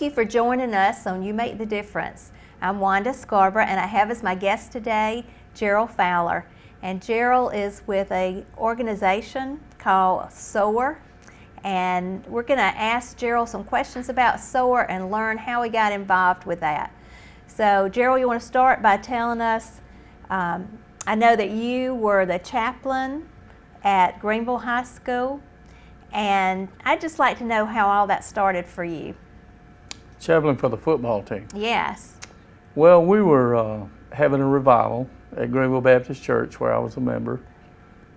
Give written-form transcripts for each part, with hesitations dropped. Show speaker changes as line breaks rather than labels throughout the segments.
you for joining us on You Make the Difference. I'm Wanda Scarborough, and I have as my guest today Gerald Fowler. And Gerald is with an organization called SOAR. And we're going to ask Gerald some questions about SOAR and learn how he got involved with that. So, Gerald, you want to start by telling us, I know that you were the chaplain at Greenville High School, and I'd just like to know how all that started for you.
Chaplain for the football team.
Yes.
Well, we were having a revival at Greenville Baptist Church where I was a member,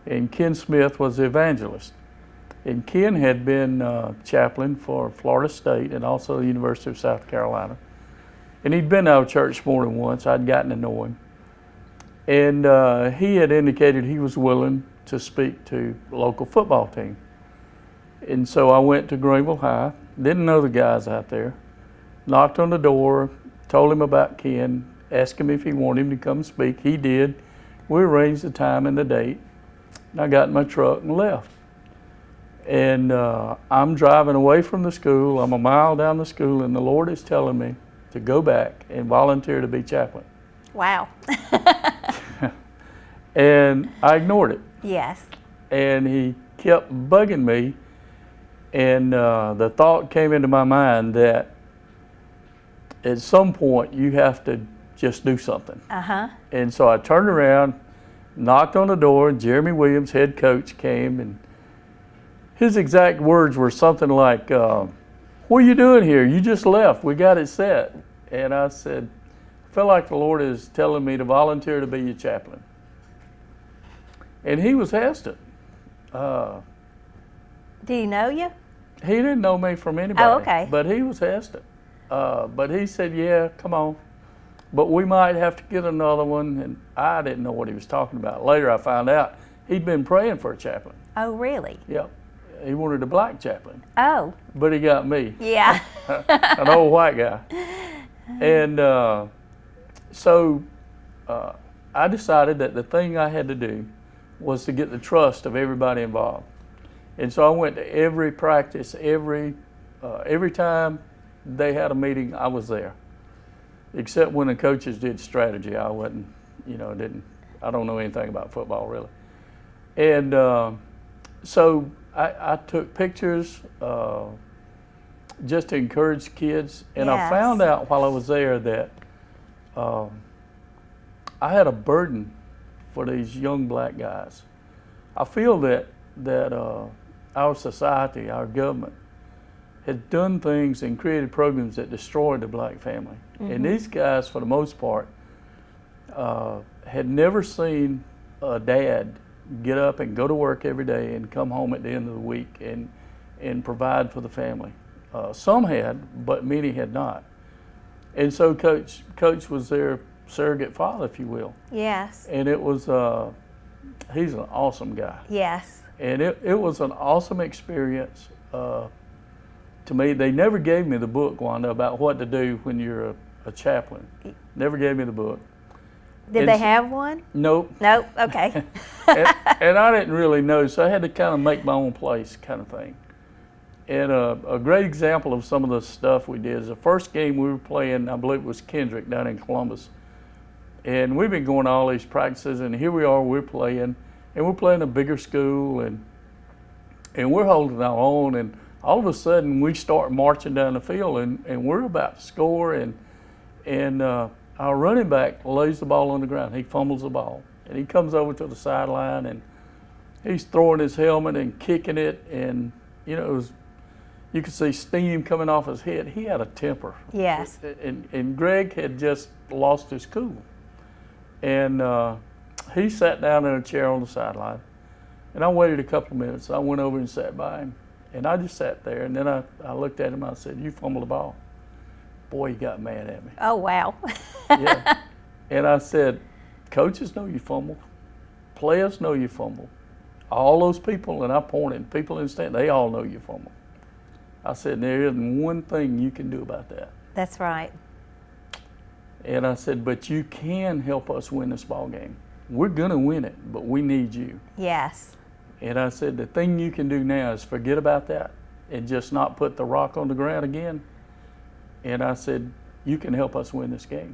and Ken Smith was the evangelist. And Ken had been chaplain for Florida State and also the University of South Carolina. And he'd been to our church more than once. I'd gotten to know him. And he had indicated he was willing to speak to the local football team. And so I went to Greenville High, didn't know the guys out there, knocked on the door, told him about Ken, asked him if he wanted him to come speak. He did. We arranged the time and the date. And I got in my truck and left. And I'm driving away from the school. I'm a mile down the school, and the Lord is telling me to go back and volunteer to be chaplain.
Wow.
And I ignored it.
Yes.
And he kept bugging me, and the thought came into my mind that at some point you have to just do something.
Uh-huh.
And so I turned around, knocked on the door, and Jeremy Williams, head coach, came, and his exact words were something like, what are you doing here? You just left. We got it set. And I said, I feel like the Lord is telling me to volunteer to be your chaplain. And he was hesitant.
Do he know you?
He didn't know me from anybody.
Oh, okay.
But he was hesitant. But he said, yeah, come on. But we might have to get another one. And I didn't know what he was talking about. Later I found out he'd been praying for a chaplain.
Oh, really?
Yep. He wanted a black chaplain.
Oh.
But he got me.
Yeah.
An old white guy. And so I decided that the thing I had to do was to get the trust of everybody involved. And so I went to every practice, every time they had a meeting, I was there. Except when the coaches did strategy, I wasn't, I don't know anything about football really. And so I took pictures just to encourage kids, and
Yes.
I found out while I was there that I had a burden for these young black guys. I feel that our society, our government, has done things and created programs that destroyed the black family. Mm-hmm. And these guys, for the most part, had never seen a dad get up and go to work every day and come home at the end of the week and provide for the family. Some had, but many had not. And so Coach was their surrogate father, if you will.
Yes.
And it was, he's an awesome guy.
Yes.
And it was an awesome experience to me. They never gave me the book, Wanda, about what to do when you're a chaplain. Never gave me the book.
Did they have one?
Nope.
Nope, okay.
and I didn't really know, so I had to kind of make my own place kind of thing. And a great example of some of the stuff we did is the first game we were playing, I believe it was Kendrick down in Columbus. And we've been going to all these practices, and here we are, we're playing a bigger school, and we're holding our own, and all of a sudden we start marching down the field, and we're about to score, and our running back lays the ball on the ground. He fumbles the ball, and he comes over to the sideline, and he's throwing his helmet and kicking it, and you could see steam coming off his head. He had a temper.
Yes.
And Greg had just lost his cool. And he sat down in a chair on the sideline, and I waited a couple of minutes. I went over and sat by him, and I just sat there, and then I looked at him, and I said, "You fumbled the ball." Boy, he got mad at me.
Oh, wow.
Yeah. And I said, "Coaches know you fumbled. Players know you fumbled. All those people," and I pointed, people in the stand, they all know you fumbled. I said, "There isn't one thing you can do about that."
That's right.
And I said, "But you can help us win this ball game. We're going to win it, but we need you."
Yes.
And I said, "The thing you can do now is forget about that and just not put the rock on the ground again And I said, you can help us win this game.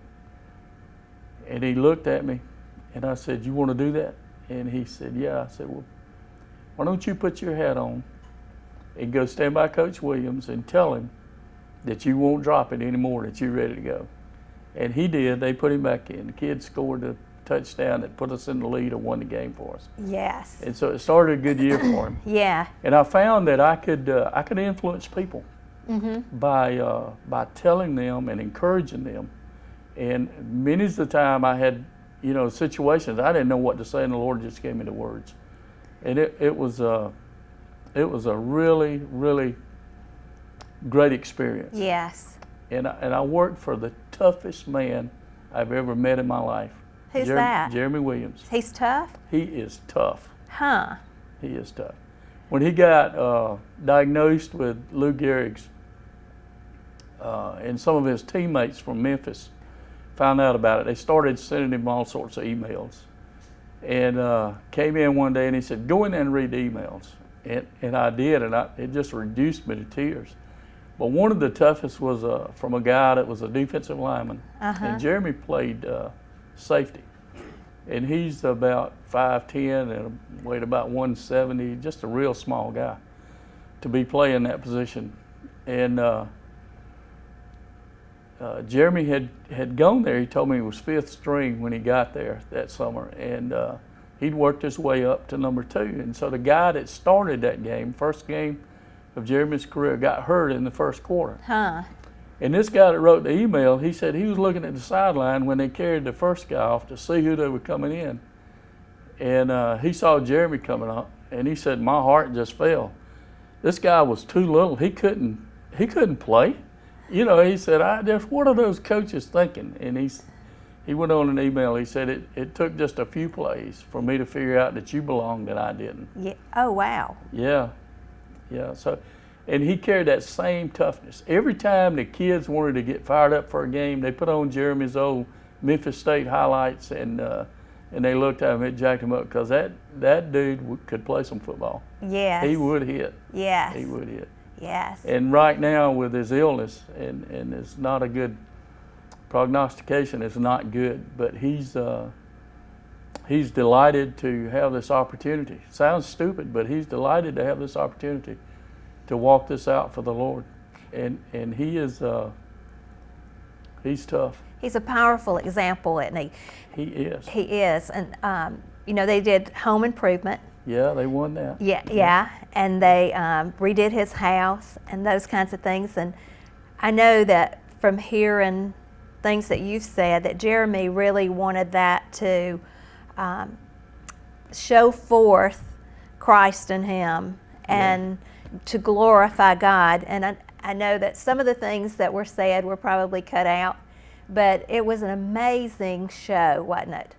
And he looked at me, and I said, you want to do that? And he said, yeah. I said, well, why don't you put your hat on and go stand by Coach Williams and tell him that you won't drop it anymore, that you're ready to go. And he did. They put him back in. The kid scored a touchdown that put us in the lead and won the game for us.
Yes.
And so it started a good year for him.
Yeah.
And I found that I could influence people by telling them and encouraging them. And many of the time I had, situations I didn't know what to say, and the Lord just gave me the words. And it was a really, really great experience.
Yes.
And I worked for the toughest man I've ever met in my life.
Who's that?
Jeremy Williams.
He's tough?
He is tough.
Huh.
He is tough. When he got diagnosed with Lou Gehrig's, and some of his teammates from Memphis found out about it, they started sending him all sorts of emails. And came in one day and he said, go in there and read the emails. And I did, and it just reduced me to tears. But one of the toughest was from a guy that was a defensive lineman. And Jeremy played safety. And he's about 5'10" and weighed about 170, just a real small guy to be playing that position. And Jeremy had gone there. He told me he was 5th string when he got there that summer. And he'd worked his way up to number 2. And so the guy that started that game, first game of Jeremy's career, got hurt in the first quarter.
Huh.
And this guy that wrote the email, he said he was looking at the sideline when they carried the first guy off to see who they were coming in. And he saw Jeremy coming up, and he said, my heart just fell. This guy was too little. He couldn't play. He said, what are those coaches thinking? And he went on an email. He said, it took just a few plays for me to figure out that you belonged and I didn't.
Yeah. Oh, wow.
Yeah. So, and he carried that same toughness. Every time the kids wanted to get fired up for a game, they put on Jeremy's old Memphis State highlights, and they looked at him and jacked him up, because that dude could play some football.
Yes.
He would hit.
Yes.
He would hit.
Yes.
And right now with his illness, and it's not a good prognostication, it's not good, but he's delighted to have this opportunity. Sounds stupid, but he's delighted to have this opportunity to walk this out for the Lord. And he is, he's tough.
He's a powerful example, isn't he?
He is.
He is. And, they did home improvement.
Yeah, they won that.
Yeah. And they redid his house and those kinds of things. And I know that from hearing things that you've said, that Jeremy really wanted that to show forth Christ in him and to glorify God. And I know that some of the things that were said were probably cut out, but it was an amazing show, wasn't it?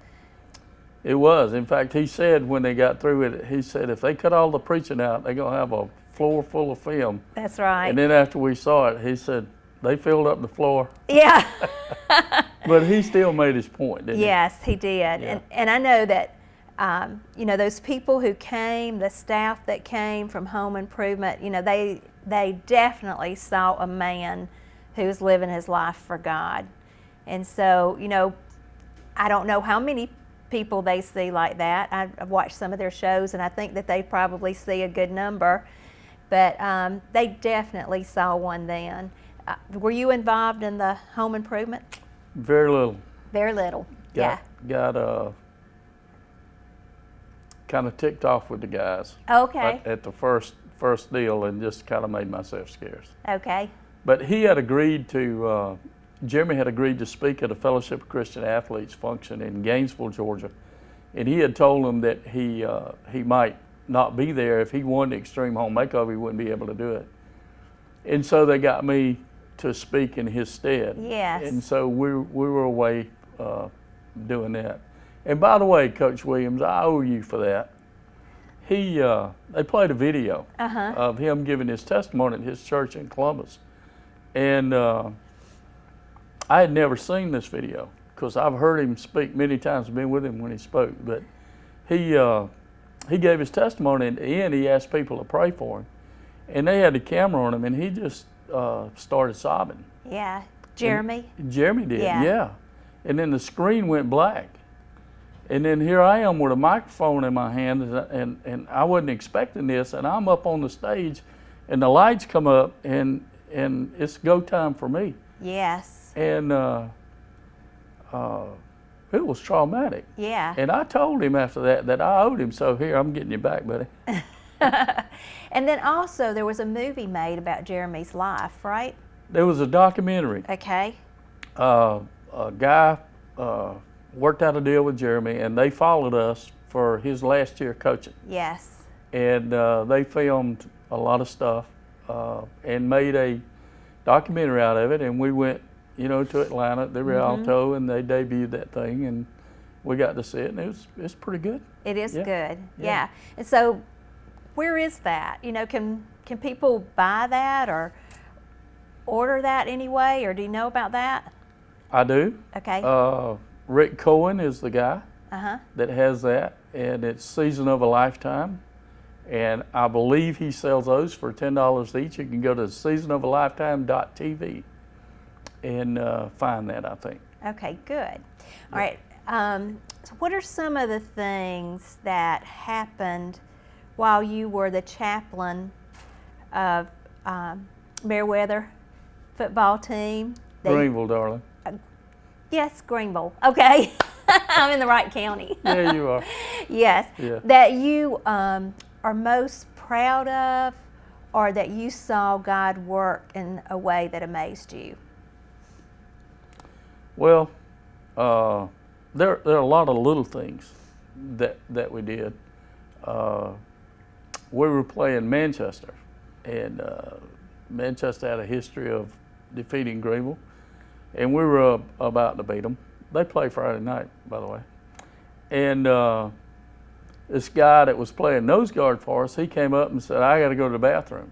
It was. In fact, he said when they got through with it, he said if they cut all the preaching out, they're going to have a floor full of film.
That's right.
And then after we saw it, he said they filled up the floor.
Yeah.
But he still made his point, didn't he?
Yes, he did.
Yeah.
And I know that, those people who came, the staff that came from home improvement, they definitely saw a man who was living his life for God. And so, I don't know how many people they see like that. I've watched some of their shows, and I think that they probably see a good number. But they definitely saw one then. Were you involved in the home improvement?
Very little.
Very little.
Got kind of ticked off with the guys.
Okay.
At the first deal, and just kind of made myself scarce.
Okay.
But he had agreed to, Jeremy had agreed to speak at a Fellowship of Christian Athletes function in Gainesville, Georgia. And he had told them that he might not be there. If he won the Extreme Home Makeover, he wouldn't be able to do it. And so they got me to speak in his stead.
Yes.
And so we were away doing that. And by the way, Coach Williams, I owe you for that. They played a video of him giving his testimony at his church in Columbus. And I had never seen this video, because I've heard him speak many times, been with him when he spoke. But he gave his testimony, and at the end he asked people to pray for him. And they had the camera on him, and he just started sobbing.
Yeah. Jeremy?
Jeremy did,
Yeah.
yeah. And then the screen went black. And then here I am with a microphone in my hand, and I wasn't expecting this, and I'm up on the stage, and the lights come up, and it's go time for me.
Yes.
And it was traumatic.
Yeah.
And I told him after that I owed him, so here, I'm getting you back, buddy.
And then also there was a movie made about Jeremy's life, right?
There was a documentary.
Okay.
A guy worked out a deal with Jeremy, and they followed us for his last year coaching.
Yes.
And they filmed a lot of stuff and made a documentary out of it. And we went, to Atlanta, the Rialto, and they debuted that thing, and we got to see it, and it's pretty good.
It is
Yeah.
good.
Yeah.
Yeah. And so, where is that? Can people buy that or order that anyway, or do you know about that?
I do.
Okay.
Rick Cohen is the guy
Uh-huh.
that has that, and it's Season of a Lifetime. And I believe he sells those for $10 each. You can go to seasofofalifetime.tv and find that, I think.
Okay, good. All right. So what are some of the things that happened while you were the chaplain of Meriwether football team?
Greenville, darling.
Yes, Greenville. Okay. I'm in the right county.
Yeah, you are.
Yes.
Yeah.
That you are most proud of, or that you saw God work in a way that amazed you?
Well, there are a lot of little things that we did. We were playing Manchester, and Manchester had a history of defeating Greenville, and we were about to beat them. They play Friday night, by the way. And this guy that was playing nose guard for us, he came up and said, "I got to go to the bathroom."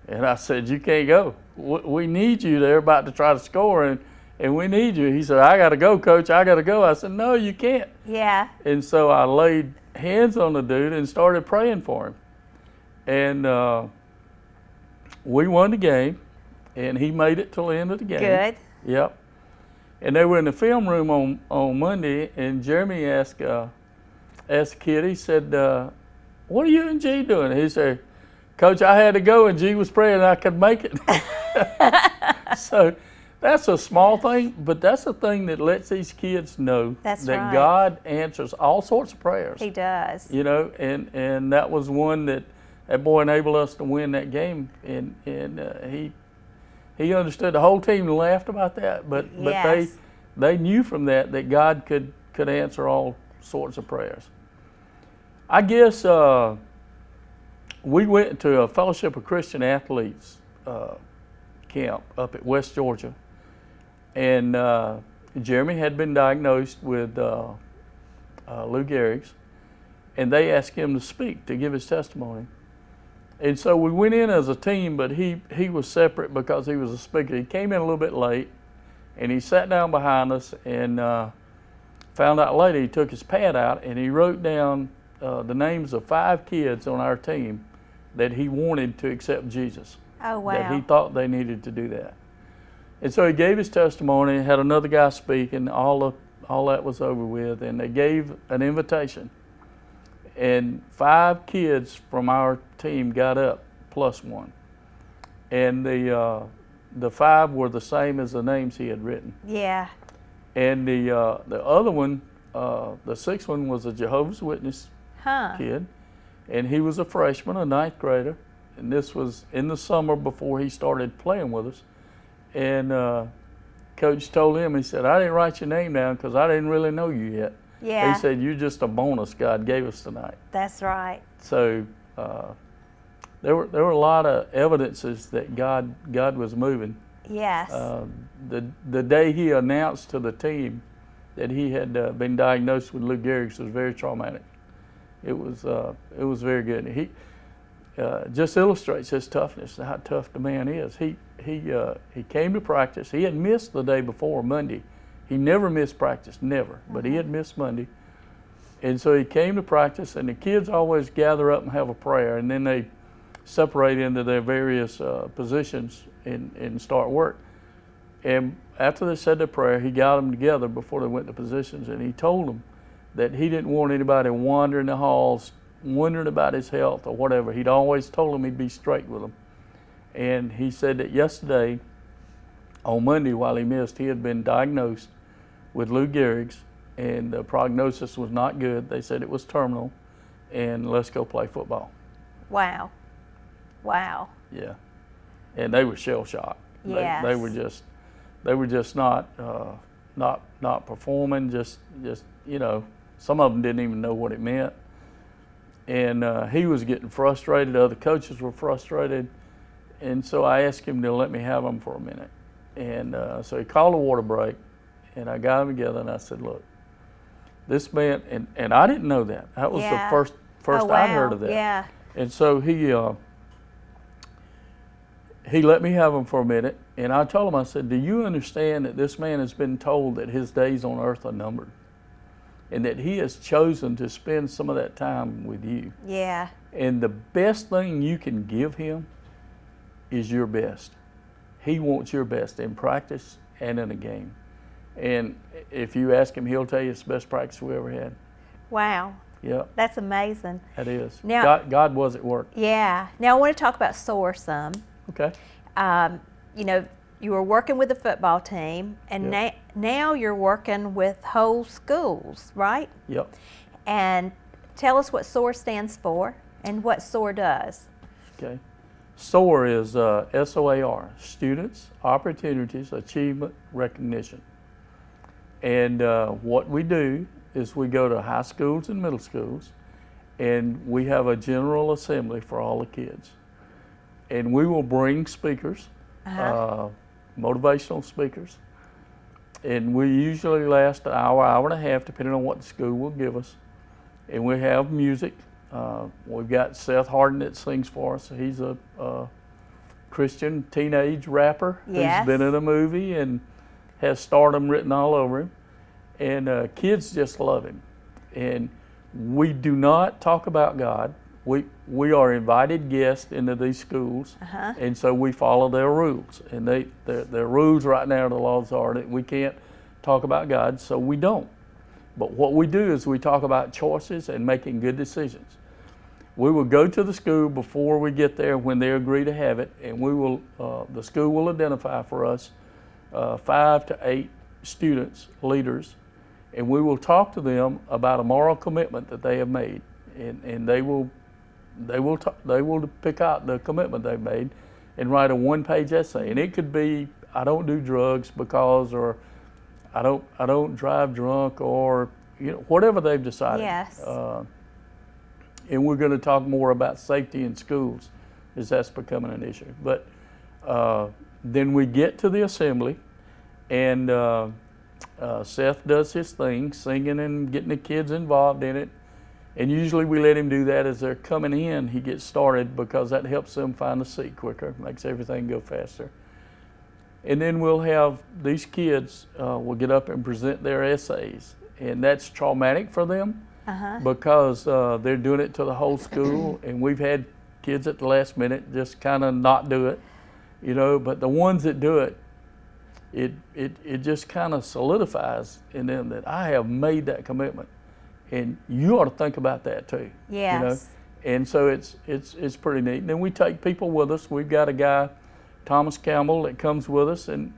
And I said, "You can't go. We need you. They're about to try to score, and we need you." He said, "I got to go, coach. I got to go." I said, "No, you can't."
Yeah.
And so I laid hands on the dude and started praying for him. And we won the game, and he made it till the end of the game.
Good.
Yep. And they were in the film room on Monday, and Jeremy asked the kid, he said, "What are you and G doing?" He said, "Coach, I had to go, and G was praying I could make it." So that's a small thing, but that's a thing that lets these kids know
That's
that
right.
God answers all sorts of prayers.
He does.
And that was one that boy enabled us to win that game, and he understood. The whole team laughed about that, but
Yes.
they knew from that God could answer all sorts of prayers. I guess we went to a Fellowship of Christian Athletes camp up at West Georgia, and Jeremy had been diagnosed with Lou Gehrig's, and they asked him to speak, to give his testimony. And so we went in as a team, but he was separate because he was a speaker. He came in a little bit late, and he sat down behind us, and found out later he took his pad out and he wrote down the names of 5 kids on our team that he wanted to accept Jesus.
Oh, wow.
That he thought they needed to do that. And so he gave his testimony, had another guy speak, and all that was over with, and they gave an invitation. And 5 kids from our team got up, plus 1. And the 5 were the same as the names he had written.
Yeah.
And the other one, the 6th one, was a Jehovah's Witness
Huh.
kid, and he was a freshman, a 9th grader, and this was in the summer before he started playing with us. And Coach told him, he said, "I didn't write your name down because I didn't really know you yet."
Yeah.
He said, "You're just a bonus God gave us tonight."
That's right.
So there were a lot of evidences that God was moving.
Yes.
The day he announced to the team that he had been diagnosed with Lou Gehrig's was very traumatic. It was very good. He just illustrates his toughness, how tough the man is. He came to practice. He had missed the day before, Monday. He never missed practice, never. But he had missed Monday, and so he came to practice. And the kids always gather up and have a prayer, and then they separate into their various positions and start work. And after they said their prayer, he got them together before they went to positions, and he told them that he didn't want anybody wandering the halls, wondering about his health or whatever. He'd always told them he'd be straight with them. And he said that yesterday, on Monday, while he missed, he had been diagnosed with Lou Gehrig's, and the prognosis was not good. They said it was terminal, and let's go play football.
Wow. Wow.
Yeah. And they were shell shocked.
Yes.
They were just not performing. Just some of them didn't even know what it meant. And he was getting frustrated. Other coaches were frustrated, and so I asked him to let me have him for a minute. And so he called a water break, and I got them together, and I said, "Look, this man," and I didn't know that. That was the first
Oh, wow.
I'd heard of that.
Yeah.
And so he let me have him for a minute, and I told him, I said, "Do you understand that this man has been told that his days on earth are numbered, and that he has chosen to spend some of that time with you?
Yeah.
And the best thing you can give him is your best. He wants your best in practice and in a game. And if you ask him, he'll tell you it's the best practice we ever had."
Wow.
Yeah,
That's amazing.
that is.
Now-
God was at work.
Yeah. Now I want to talk about SOAR some.
Okay.
You were working with the football team, and
Yep.
now you're working with whole schools, right?
Yep.
And tell us what SOAR stands for and what SOAR does.
Okay. SOAR is SOAR, Students, Opportunities, Achievement, Recognition. And what we do is we go to high schools and middle schools, and we have a general assembly for all the kids. And we will bring speakers, motivational speakers, and we usually last an hour, hour and a half, depending on what the school will give us. And we have music. We've got Seth Harden that sings for us. He's a Christian teenage rapper
Yes.
who's been in a movie and has stardom written all over him. And kids just love him. And we do not talk about God. We are invited guests into these schools, and so we follow their rules. And their rules right now, the laws are that we can't talk about God, so we don't. But what we do is we talk about choices and making good decisions. We will go to the school before we get there when they agree to have it, and we will. The school will identify for us 5 to 8 students, leaders, and we will talk to them about a moral commitment that they have made, and they will pick out the commitment they've made and write a one-page essay. And it could be, I don't do drugs because, or I don't drive drunk, or whatever they've decided.
Yes.
And we're going to talk more about safety in schools, as that's becoming an issue. But then we get to the assembly, and Seth does his thing, singing and getting the kids involved in it. And usually we let him do that as they're coming in. He gets started because that helps them find a seat quicker, makes everything go faster. And then we'll have these kids will get up and present their essays. And that's traumatic for them because they're doing it to the whole school. And we've had kids at the last minute just kind of not do it, but the ones that do it, it just kind of solidifies in them that I have made that commitment. And you ought to think about that too.
Yes.
And so it's pretty neat. And then we take people with us. We've got a guy, Thomas Campbell, that comes with us, and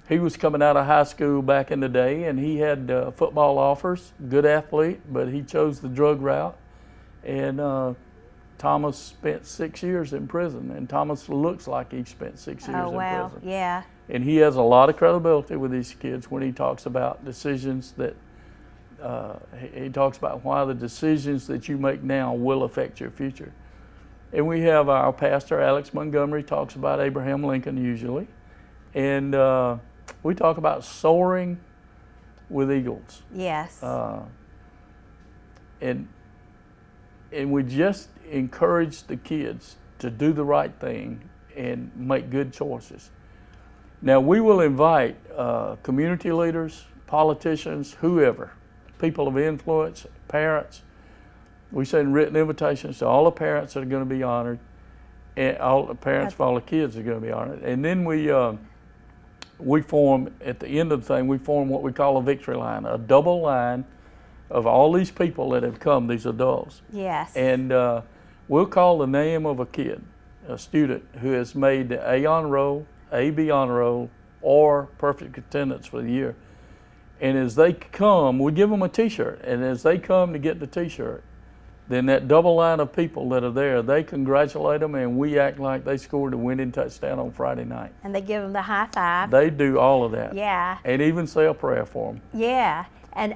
he was coming out of high school back in the day, and he had football offers, good athlete, but he chose the drug route. And Thomas spent 6 years in prison, and Thomas looks like he spent 6 years
Oh, wow.
in prison.
Yeah.
And he has a lot of credibility with these kids when he talks about decisions that he talks about why the decisions that you make now will affect your future. And we have our pastor, Alex Montgomery, talks about Abraham Lincoln usually. And we talk about soaring with eagles.
Yes.
And we just encourage the kids to do the right thing and make good choices. Now we will invite community leaders, politicians, whoever, people of influence, parents. We send written invitations to all the parents that are going to be honored, and all the parents of all the kids are going to be honored. And then we we form, at the end of the thing, we form what we call a victory line, a double line of all these people that have come, these adults.
Yes.
And we'll call the name of a kid, a student who has made the A honor roll, A B honor roll, or perfect attendance for the year. And as they come, we give them a t-shirt. And as they come to get the t-shirt, then that double line of people that are there, they congratulate them, and we act like they scored a winning touchdown on Friday night.
And they give them the high five.
They do all of that.
Yeah.
And even say a prayer for them.
Yeah. And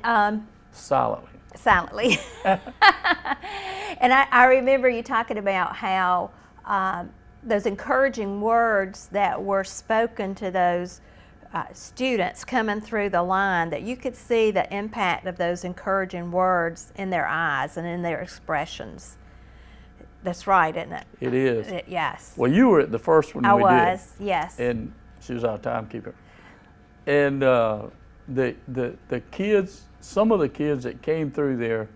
Silently.
silently. And I remember you talking about how those encouraging words that were spoken to those students coming through the line, that you could see the impact of those encouraging words in their eyes and in their expressions. That's right, isn't it?
It is.
Yes.
Well, you were at the first one
I
we did.
was, yes.
And she was our timekeeper. And the kids, some of the kids that came through there,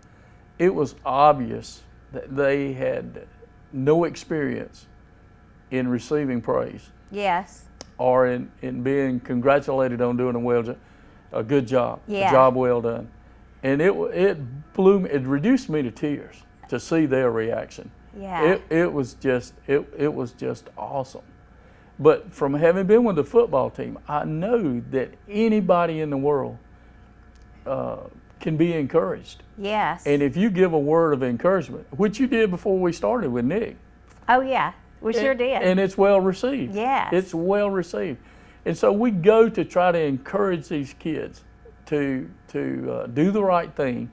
it was obvious that they had no experience in receiving praise.
Yes.
Or in being congratulated on doing a good job,
Yeah.
a job well done. And it reduced me to tears to see their reaction.
Yeah.
It was just awesome. But from having been with the football team, I know that anybody in the world can be encouraged.
Yes.
And if you give a word of encouragement, which you did before we started with Nick.
Oh yeah, we sure did.
And it's well received.
Yes.
It's well received. And so we go to try to encourage these kids to do the right thing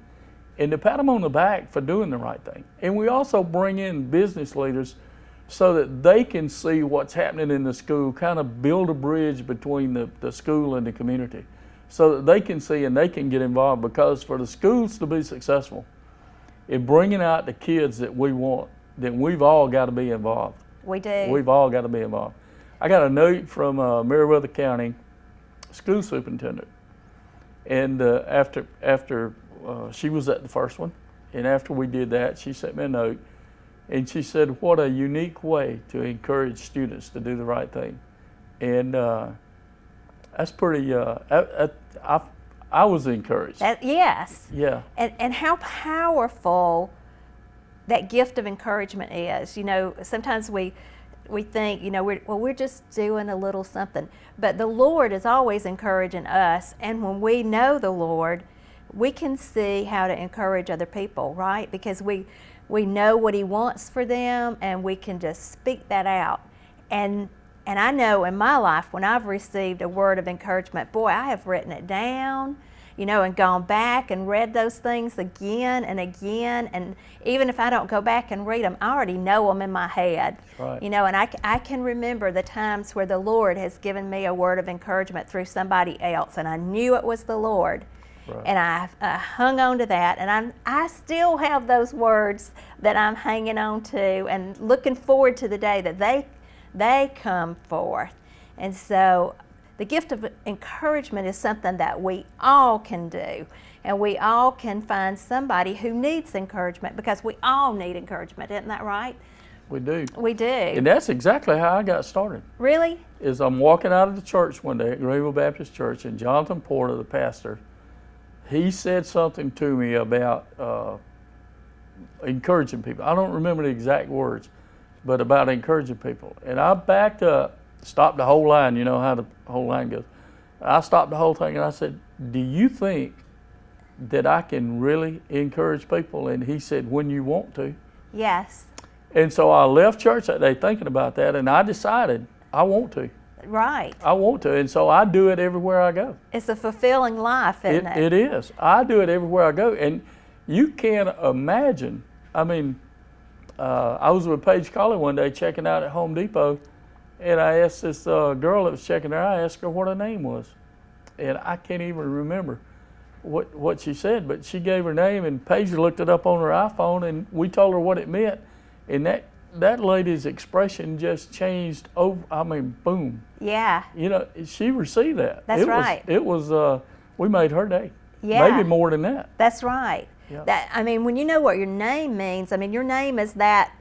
and to pat them on the back for doing the right thing. And we also bring in business leaders so that they can see what's happening in the school, kind of build a bridge between the school and the community so that they can see and they can get involved, because for the schools to be successful in bringing out the kids that we want, then we've all got to be involved.
We do.
We've all got to be involved. I got a note from Meriwether County school superintendent, and after she was at the first one, and after we did that, she sent me a note, and she said, "What a unique way to encourage students to do the right thing," and that's pretty. I was encouraged.
Yes.
Yeah.
And how powerful that gift of encouragement is. You know, sometimes we think, you know, we're just doing a little something, but the Lord is always encouraging us, and when we know the Lord, we can see how to encourage other people, right? Because we know what He wants for them, and we can just speak that out. And I know in my life, when I've received a word of encouragement, boy, I have written it down, you know, and gone back and read those things again and again. And even if I don't go back and read them, I already know them in my head.
Right.
You know, and I can remember the times where the Lord has given me a word of encouragement through somebody else, and I knew it was the Lord.
Right.
And I hung on to that, and I still have those words that I'm hanging on to and looking forward to the day that they come forth. And so the gift of encouragement is something that we all can do, and we all can find somebody who needs encouragement, because we all need encouragement. Isn't that right?
We do.
We do.
And that's exactly how I got started.
Really?
Is I'm walking out of the church one day at Greenville Baptist Church, and Jonathan Porter, the pastor, he said something to me about encouraging people. I don't remember the exact words, but about encouraging people. And I backed up, stopped the whole line. You know how the whole line goes. I stopped the whole thing, and I said, "Do you think that I can really encourage people?" And he said, "When you want to."
Yes.
And so I left church that day thinking about that, and I decided I want to.
Right.
I want to, and so I do it everywhere I go.
It's a fulfilling life, isn't it?
It is. I do it everywhere I go, and you can't imagine. I mean, I was with Paige Colley one day checking out at Home Depot, and I asked this girl that was checking there, I asked her what her name was, and I can't even remember what she said, but she gave her name, and Paige looked it up on her iPhone, and we told her what it meant, and that lady's expression just changed over. I mean, boom.
Yeah.
You know, she received that.
That's right.
It was we made her day.
Yeah.
Maybe more than that.
That's right.
Yeah.
That, I mean, when you know what your name means, I mean, your name is that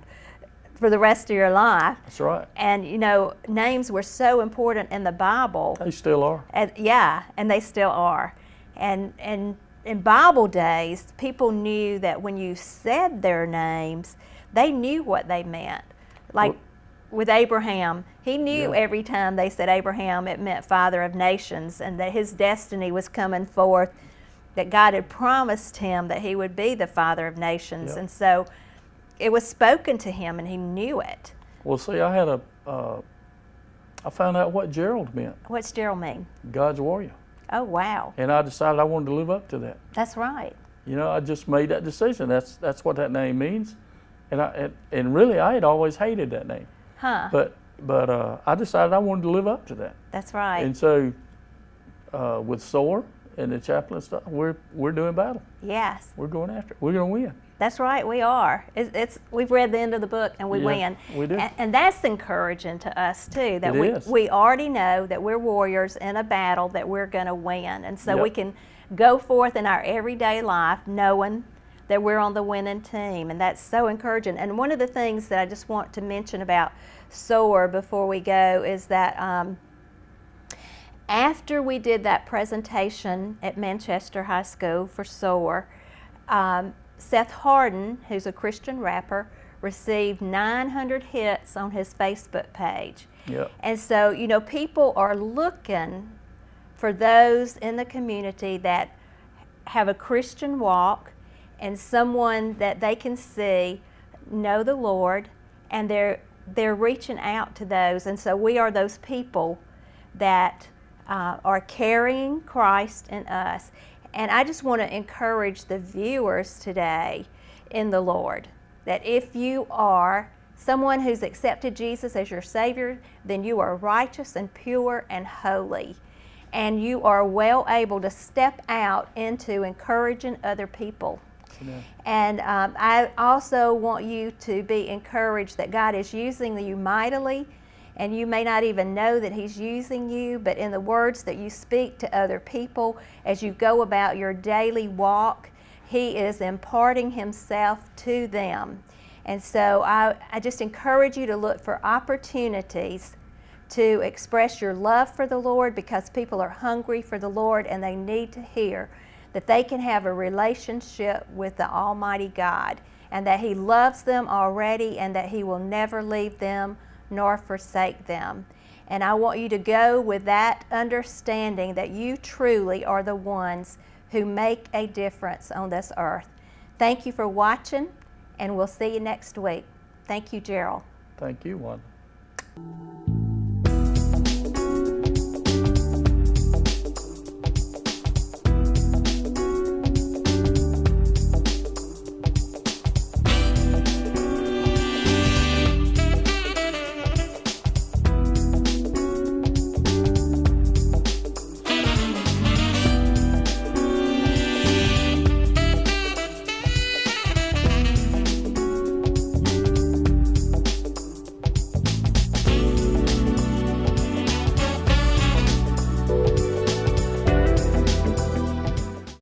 for the rest of your life.
That's right.
And you know, names were so important in the Bible.
They still are.
And they still are. And in Bible days, people knew that when you said their names, they knew what they meant. Like with Abraham, he knew every time they said Abraham, it meant father of nations, and that his destiny was coming forth, that God had promised him that he would be the father of nations.
Yep.
And so it was spoken to him, and he knew it.
Well, see, I found out what Gerald meant.
What's Gerald mean?
God's warrior.
Oh, wow.
And I decided I wanted to live up to that.
That's right.
You know, I just made that decision. That's what that name means. And really, I had always hated that name.
Huh.
But I decided I wanted to live up to that.
That's right.
And so with SOAR and the chaplain stuff, we're doing battle.
Yes.
We're going after it. We're going to win.
That's right, we are. We've read the end of the book and we win.
We do.
And that's encouraging to us too, that
It is.
we already know that we're warriors in a battle that we're going to win. And so
Yep.
we can go forth in our everyday life knowing that we're on the winning team, and that's so encouraging. And one of the things that I just want to mention about SOAR before we go is that after we did that presentation at Manchester High School for SOAR, Seth Harden, who's a Christian rapper, received 900 hits on his Facebook page.
Yep.
And so, you know, people are looking for those in the community that have a Christian walk and someone that they can see know the Lord, and they're reaching out to those. And so we are those people that are carrying Christ in us. And I just want to encourage the viewers today in the Lord that if you are someone who's accepted Jesus as your Savior, then you are righteous and pure and holy. And you are well able to step out into encouraging other people.
Amen.
And I also want you to be encouraged that God is using you mightily, and you may not even know that He's using you, but in the words that you speak to other people as you go about your daily walk, He is imparting Himself to them. And so I just encourage you to look for opportunities to express your love for the Lord, because people are hungry for the Lord and they need to hear that they can have a relationship with the Almighty God, and that He loves them already, and that He will never leave them nor forsake them. And I want you to go with that understanding that you truly are the ones who make a difference on this earth. Thank you for watching, and we'll see you next week. Thank you, Gerald.
Thank you, Wanda.